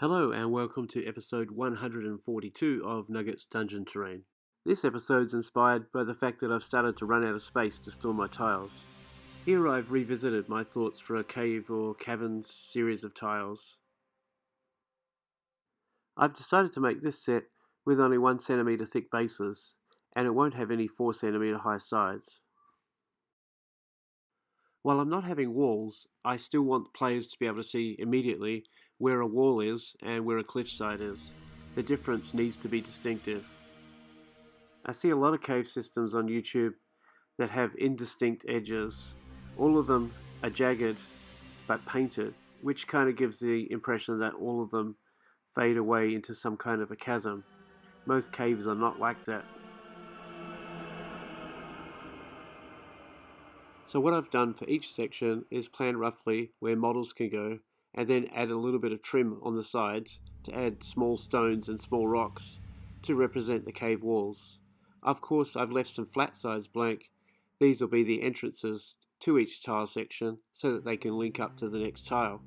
Hello and welcome to episode 142 of Nuggets Dungeon Terrain. This episode's inspired by the fact that I've started to run out of space to store my tiles. Here I've revisited my thoughts for a cave or cavern series of tiles. I've decided to make this set with only 1 cm thick bases, and it won't have any 4 cm high sides. While I'm not having walls, I still want players to be able to see immediately where a wall is and where a cliffside is. The difference needs to be distinctive. I see a lot of cave systems on YouTube that have indistinct edges. All of them are jagged but painted, which kind of gives the impression that all of them fade away into some kind of a chasm. Most caves are not like that. So what I've done for each section is plan roughly where models can go and then add a little bit of trim on the sides to add small stones and small rocks to represent the cave walls. Of course, I've left some flat sides blank. These will be the entrances to each tile section so that they can link up to the next tile.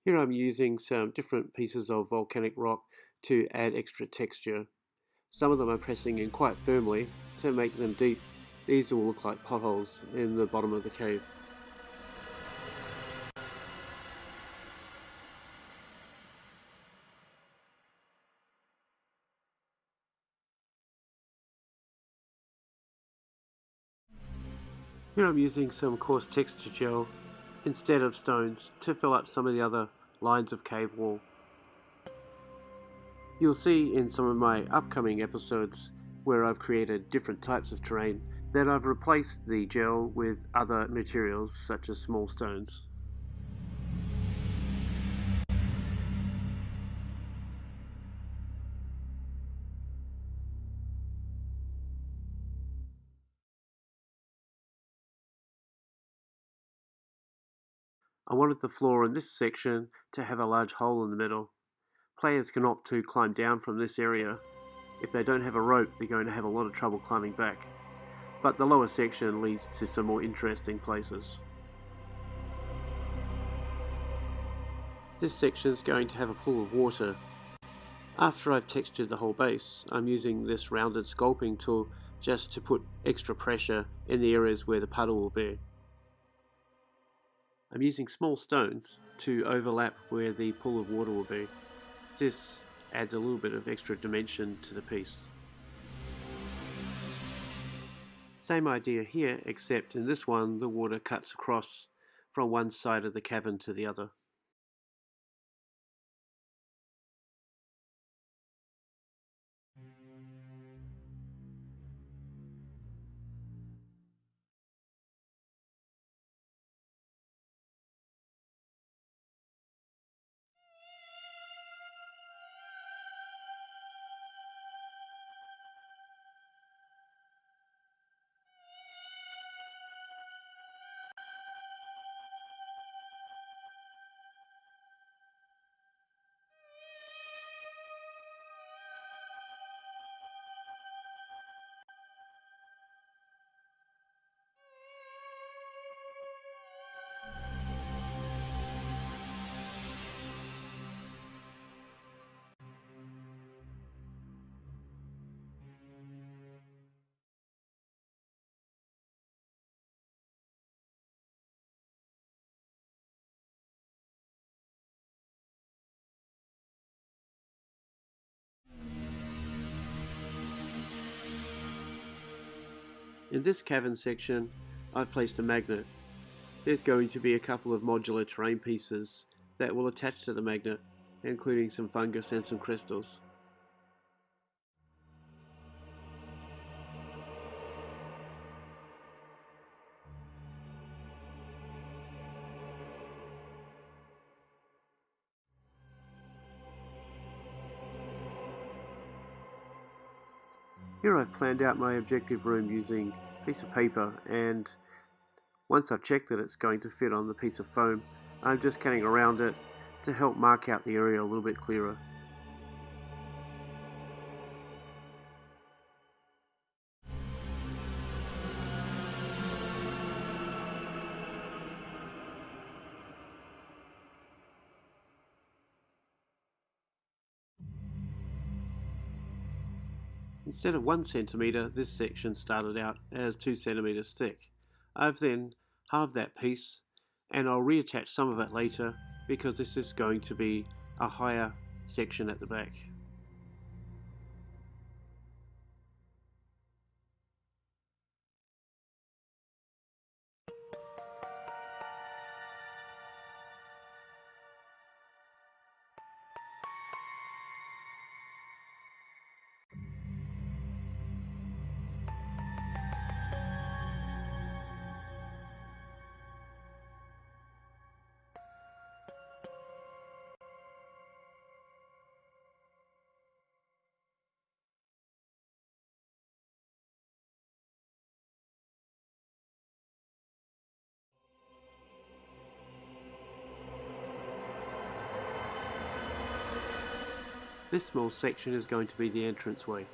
Here I'm using some different pieces of volcanic rock to add extra texture. Some of them I'm pressing in quite firmly to make them deep. These will look like potholes in the bottom of the cave. Here I'm using some coarse texture gel instead of stones to fill up some of the other lines of cave wall. You'll see in some of my upcoming episodes where I've created different types of terrain that I've replaced the gel with other materials such as small stones. I wanted the floor in this section to have a large hole in the middle. Players can opt to climb down from this area. If they don't have a rope, they're going to have a lot of trouble climbing back. But the lower section leads to some more interesting places. This section is going to have a pool of water. After I've textured the whole base, I'm using this rounded sculpting tool just to put extra pressure in the areas where the puddle will be. I'm using small stones to overlap where the pool of water will be. This adds a little bit of extra dimension to the piece. Same idea here, except in this one the water cuts across from one side of the cavern to the other. In this cavern section, I've placed a magnet. There's going to be a couple of modular terrain pieces that will attach to the magnet, including some fungus and some crystals. Here I've planned out my objective room using a piece of paper, and once I've checked that it's going to fit on the piece of foam, I'm just cutting around it to help mark out the area a little bit clearer. Instead of 1 centimetre, this section started out as 2 centimetres thick. I've then halved that piece, and I'll reattach some of it later because this is going to be a higher section at the back. This small section is going to be the entranceway.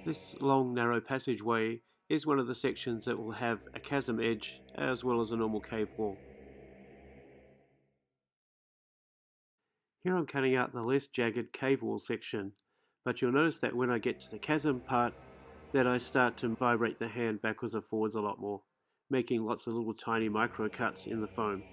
This long narrow passageway is one of the sections that will have a chasm edge as well as a normal cave wall. Here I'm cutting out the less jagged cave wall section, but you'll notice that when I get to the chasm part that I start to vibrate the hand backwards and forwards a lot more, making lots of little tiny micro cuts in the foam.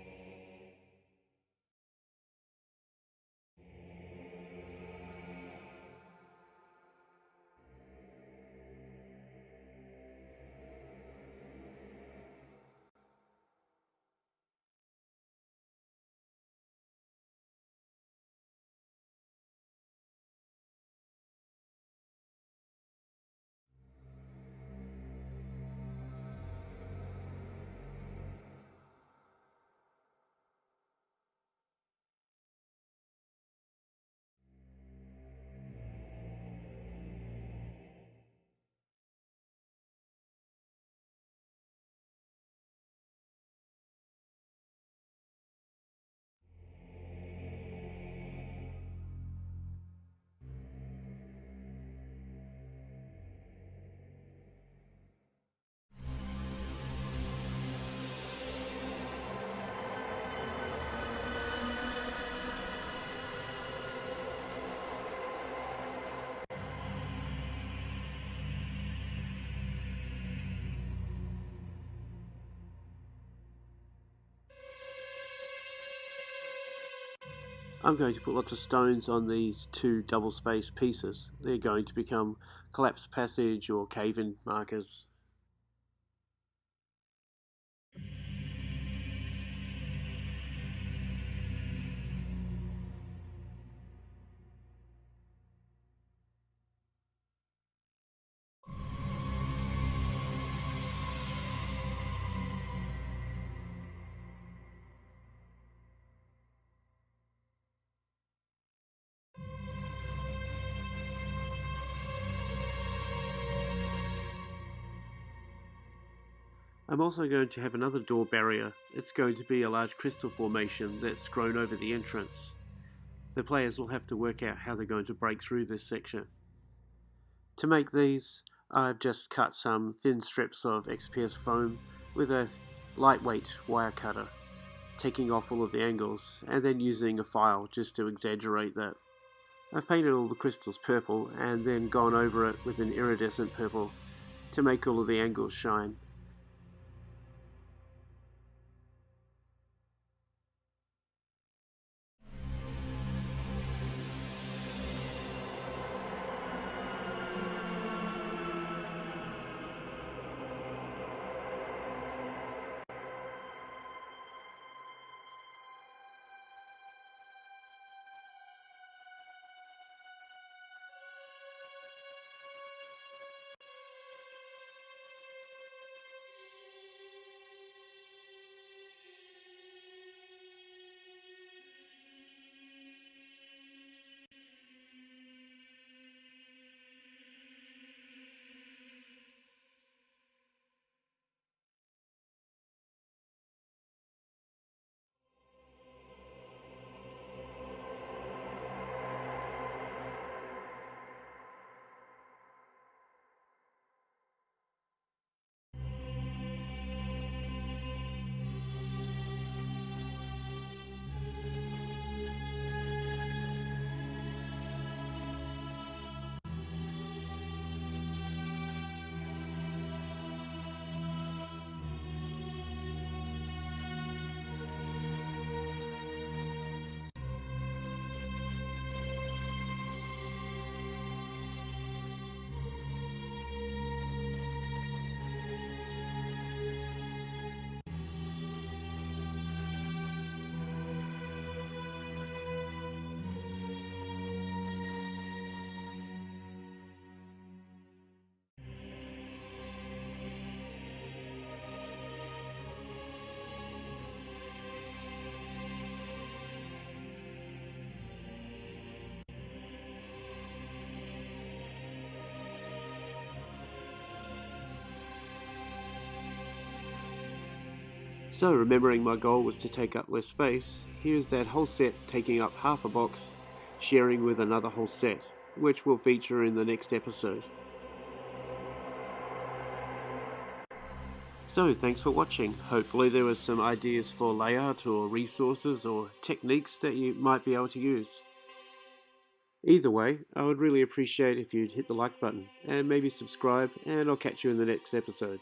I'm going to put lots of stones on these two double-spaced pieces. They're going to become collapsed passage or cave-in markers. I'm also going to have another door barrier. It's going to be a large crystal formation that's grown over the entrance. The players will have to work out how they're going to break through this section. To make these, I've just cut some thin strips of XPS foam with a lightweight wire cutter, taking off all of the angles and then using a file just to exaggerate that. I've painted all the crystals purple and then gone over it with an iridescent purple to make all of the angles shine. So, remembering my goal was to take up less space, here's that whole set taking up half a box, sharing with another whole set, which will feature in the next episode. So, thanks for watching. Hopefully there were some ideas for layout or resources or techniques that you might be able to use. Either way, I would really appreciate if you'd hit the like button and maybe subscribe, and I'll catch you in the next episode.